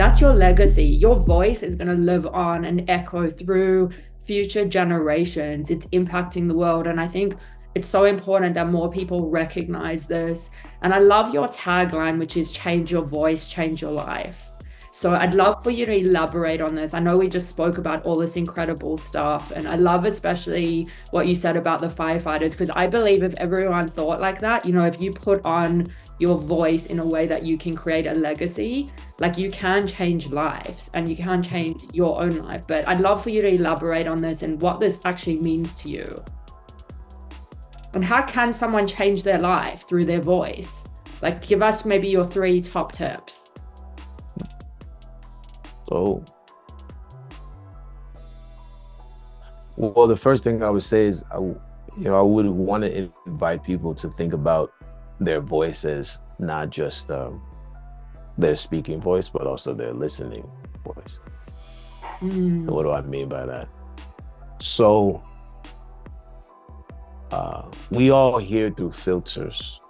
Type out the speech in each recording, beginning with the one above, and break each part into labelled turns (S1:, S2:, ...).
S1: that's your legacy. Your voice is going to live on and echo through future generations. It's impacting the world. And I think it's so important that more people recognize this. And I love your tagline, which is change your voice, change your life. So I'd love for you to elaborate on this. I know we just spoke about all this incredible stuff, and I love especially what you said about the firefighters, because I believe if everyone thought like that, if you put on your voice in a way that you can create a legacy, like you can change lives and you can change your own life. But I'd love for you to elaborate on this and what this actually means to you. And how can someone change their life through their voice? Like, give us maybe your 3 top tips.
S2: So, well, the first thing I would say is, I would want to invite people to think about their voice as not just their speaking voice, but also their listening voice. And what do I mean by that? So, we all hear through filters.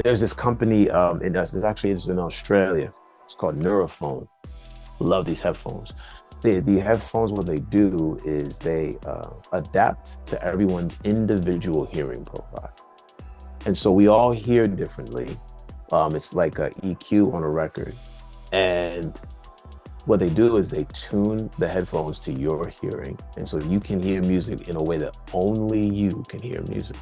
S2: There's this company, it's in Australia. It's called Neurophone. Love these headphones. The headphones, what they do is they adapt to everyone's individual hearing profile. And so we all hear differently. It's like a EQ on a record. And what they do is they tune the headphones to your hearing. And so you can hear music in a way that only you can hear music.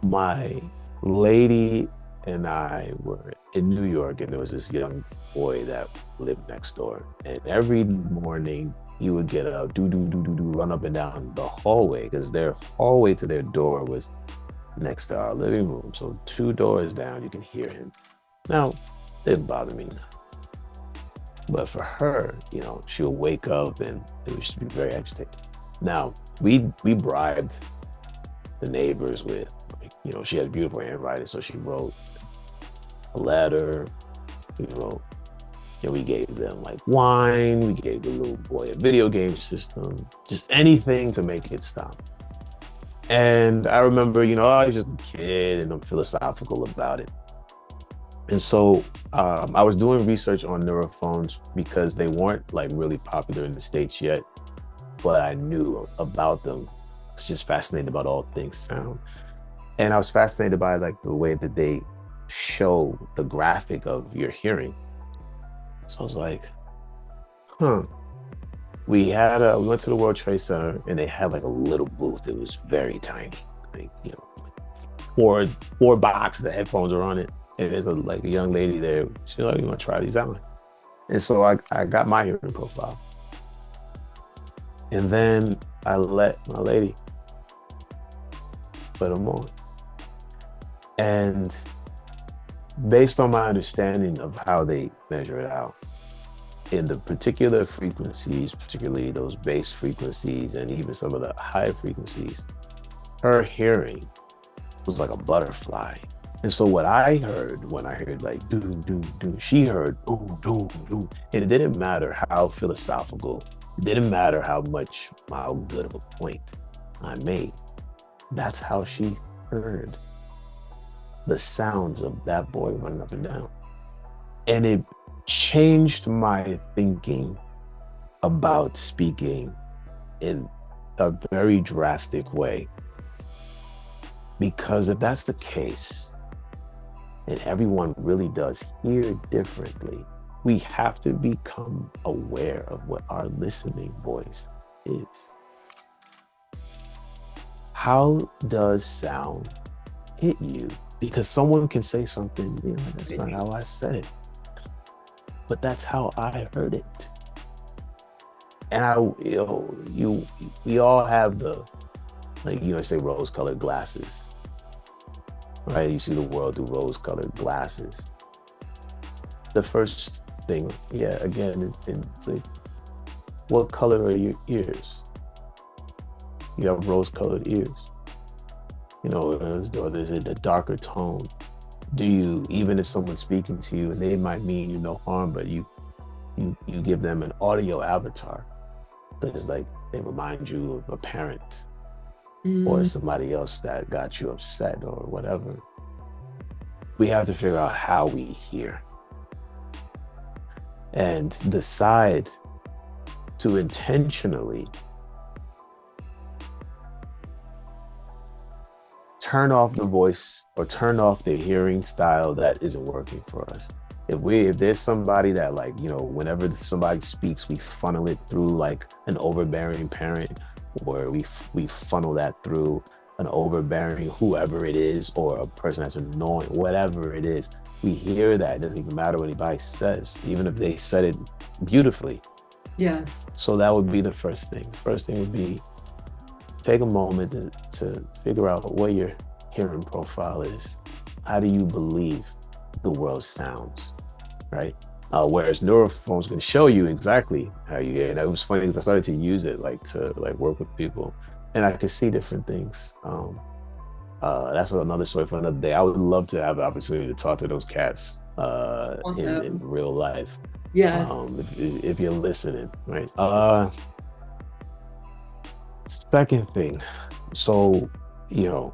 S2: My lady and I were in New York, and there was this young boy that lived next door. And every morning he would get up, run up and down the hallway, because their hallway to their door was next to our living room. So 2 doors down, you can hear him. Now, it didn't bother me none. But for her, she'll wake up and it would just be very agitated. Now, we bribed the neighbors with, she has beautiful handwriting, so she wrote a letter. We gave them like wine, we gave the little boy a video game system, just anything to make it stop. And I remember, I was just a kid and I'm philosophical about it. And so I was doing research on neurophones because they weren't like really popular in the States yet, but I knew about them. I was just fascinated about all things sound. And I was fascinated by like the way that they show the graphic of your hearing. So I was like, we went to the World Trade Center and they had like a little booth. It was very tiny, like, four boxes, the headphones are on it. And there's a young lady there. She's like, you want to try these out? And so I got my hearing profile. And then I let my lady put them on. And based on my understanding of how they measure it out, in the particular frequencies, particularly those bass frequencies and even some of the high frequencies, her hearing was like a butterfly. And so what I heard when I heard like doom, doom, doom, she heard boom, doom, doom. And it didn't matter how philosophical, it didn't matter how good of a point I made. That's how she heard the sounds of that boy running up and down. And it changed my thinking about speaking in a very drastic way. Because if that's the case, and everyone really does hear differently, we have to become aware of what our listening voice is. How does sound hit you? Because someone can say something, that's not how I said it, but that's how I heard it. And we all have the, say rose-colored glasses. Right, you see the world through rose-colored glasses. The first thing, again, it's like, what color are your ears? You have rose-colored ears. Or is it a darker tone? Do you, even if someone's speaking to you and they might mean you no harm, but you give them an audio avatar that is like, they remind you of a parent or somebody else that got you upset or whatever. We have to figure out how we hear. and decide to intentionally turn off the voice or turn off the hearing style that isn't working for us. If there's somebody that, like, whenever somebody speaks, we funnel it through like an overbearing parent, or we funnel that through an overbearing whoever it is, or a person that's annoying, whatever it is, we hear that. It doesn't even matter what anybody says, even if they said it beautifully.
S1: Yes.
S2: So that would be the first thing. First thing would be take a moment to figure out what your hearing profile is. How do you believe the world sounds, right? Whereas neurophones can show you exactly how you hear. And it was funny because I started to use it like to like work with people, and I could see different things. That's another story for another day. I would love to have the opportunity to talk to those cats in
S1: Awesome.
S2: real life,
S1: Yes.
S2: if you're listening, right? Second thing, so you know,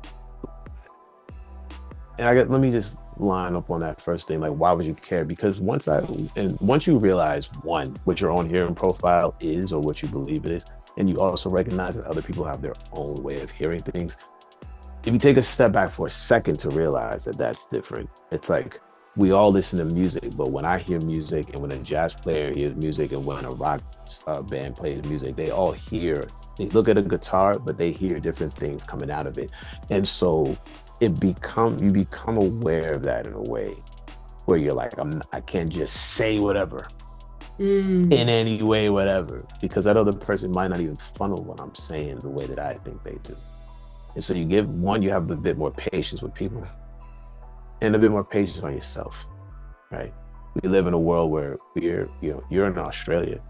S2: and let me just line up on that first thing. Like, why would you care? Because once you realize, one, what your own hearing profile is, or what you believe it is, and you also recognize that other people have their own way of hearing things. If you take a step back for a second to realize that that's different, it's like we all listen to music, but when I hear music, and when a jazz player hears music, and when a rock band plays music, they look at a guitar, but they hear different things coming out of it. And so you become aware of that in a way where you're like, I can't just say whatever
S1: Mm,
S2: in any way, whatever, because that other person might not even funnel what I'm saying the way that I think they do. And so you have a bit more patience with people, and a bit more patience on yourself, right? We live in a world where you're in Australia.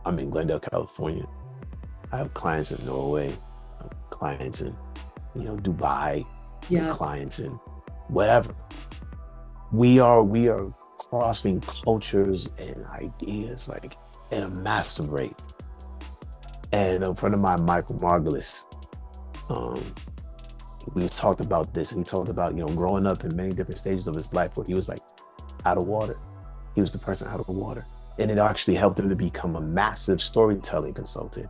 S2: I'm in Glendale, California. I have clients in Norway, I have clients in, Dubai,
S1: yeah.
S2: clients in whatever. We are crossing cultures and ideas like at a massive rate. And a friend of mine, Michael Margulis, um, we talked about this, and he talked about, growing up in many different stages of his life where he was like out of water. He was the person out of water. And it actually helped him to become a massive storytelling consultant.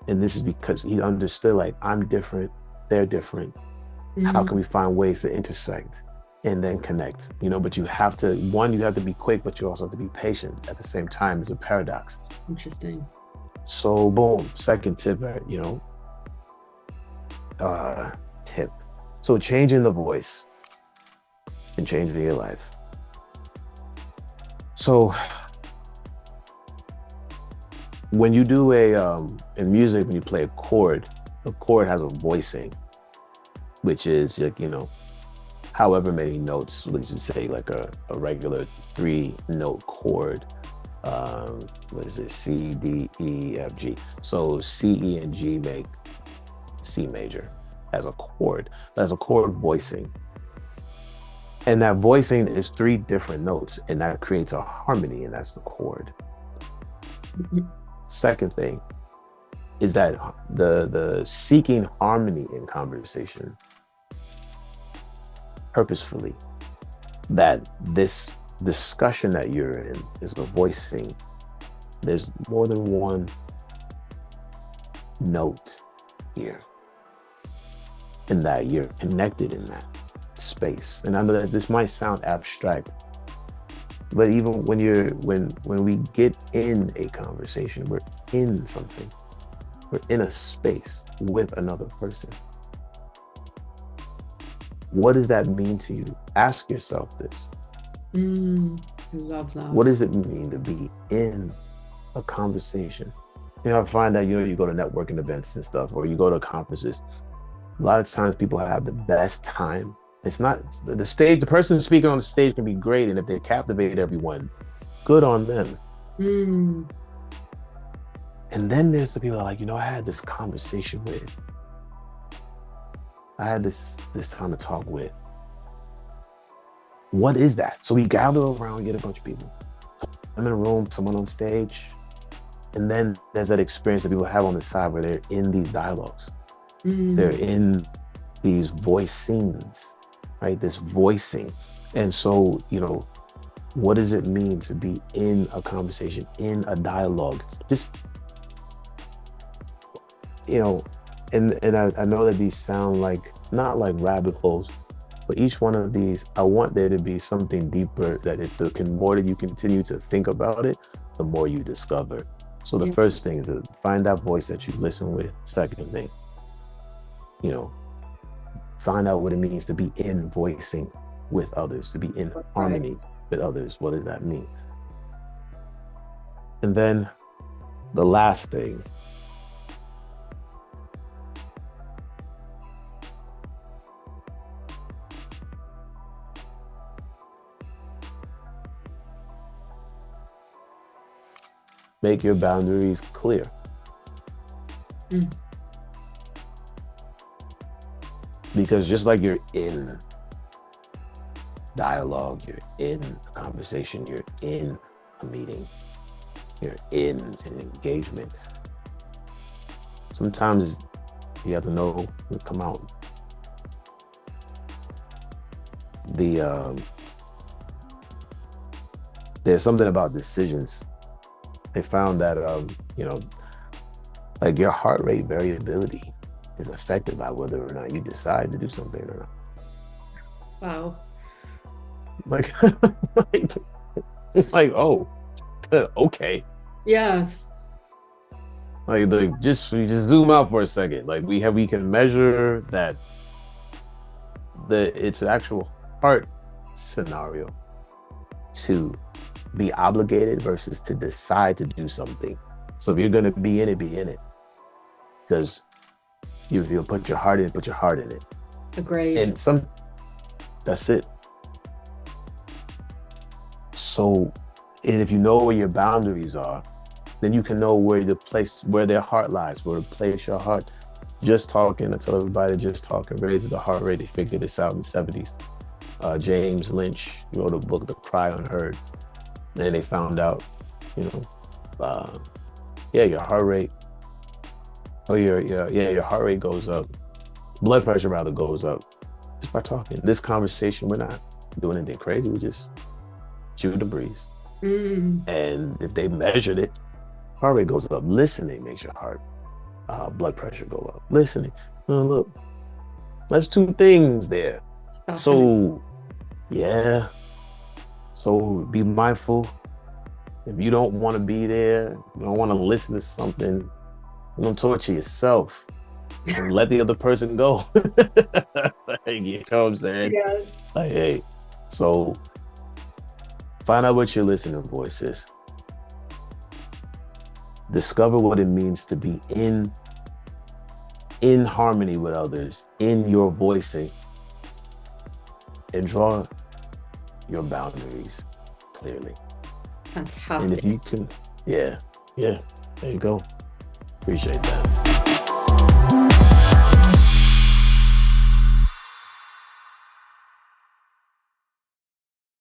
S2: And this is because he understood, like, I'm different, they're different. How can
S1: Mm,
S2: we find ways to intersect and then connect? But you have to, be quick, but you also have to be patient at the same time. It's a paradox.
S1: interesting.
S2: So boom, second tip, tip. So changing the voice and changing your life. So when you do in music, when you play a chord, the chord has a voicing, which is like, however many notes. Let's just say like a regular 3-note chord. What is it? C, D, E, F, G. So C, E, and G make C major as a chord. That's a chord voicing. And that voicing is 3 different notes, and that creates a harmony, and that's the chord. Second thing is that the seeking harmony in conversation purposefully, that this discussion that you're in is the voicing. There's more than one note here, and that you're connected in that space. And I know that this might sound abstract, but even when we get in a conversation, we're in something. We're in a space with another person. What does that mean to you? Ask yourself this.
S1: I love
S2: What
S1: that.
S2: does it mean to be in a conversation? I find that, you go to networking events and stuff, or you go to conferences. A lot of times people have the best time. It's not the stage, the person speaking on the stage can be great. And if they captivate everyone, good on them.
S1: Mm,
S2: And then there's the people that are like, I had this conversation with, I had this time to talk with. What is that? So we gather around, get a bunch of people. I'm in a room, someone on stage. And then there's that experience that people have on the side where they're in these dialogues. They're
S1: mm,
S2: in these voice scenes, right? This voicing. And so, What does it mean to be in a conversation, in a dialogue? Just, you know, and I know that these sound like not like rabbit holes, but each one of these, I want there to be something deeper that the more that you continue to think about it, the more you discover. So the
S1: Yeah.
S2: first thing is to find that voice that you listen with. Second thing, you know, find out what it means to be in voicing with others, to be in
S1: Right.
S2: harmony with others. What does that mean? And then the last thing, make your boundaries clear.
S1: Mm.
S2: Because just like you're in dialogue, you're in a conversation, you're in a meeting, you're in an engagement. Sometimes you have to know to come out. There's something about decisions. They found that you know, like your heart rate variability is affected by whether or not you decide to do something or not.
S1: Wow.
S2: Like, like it's like, oh, okay.
S1: Yes.
S2: Like just we just zoom out for a second. Like we can measure that it's an actual heart scenario to be obligated versus to decide to do something. So if you're gonna be in it, be in it. Because you'll put your heart in it, put your heart in it.
S1: Agreed.
S2: And that's it. So, and if you know where your boundaries are, then you can know where their heart lies, where to place your heart. Just talking, I tell everybody, just talking raises the heart rate. They figured this out in the 70s. James Lynch wrote a book, The Cry Unheard. And they found out, you know, yeah, your heart rate, oh, your heart rate goes up. Blood pressure rather goes up just by talking. This conversation, we're not doing anything crazy. We just shoot the breeze.
S1: Mm.
S2: And if they measured it, heart rate goes up. Listening makes your blood pressure go up. Listening. Oh, look, that's two things there.
S1: It's fascinating.
S2: So, yeah. So be mindful. If you don't want to be there, you don't want to listen to something, don't torture yourself and let the other person go. Like, you know what I'm saying?
S1: Yes.
S2: Like, hey, so find out what your listening voice is. Discover what it means to be in harmony with others, in your voicing, and draw your boundaries clearly. And if
S1: Fantastic.
S2: you can, yeah, there you go. Appreciate that.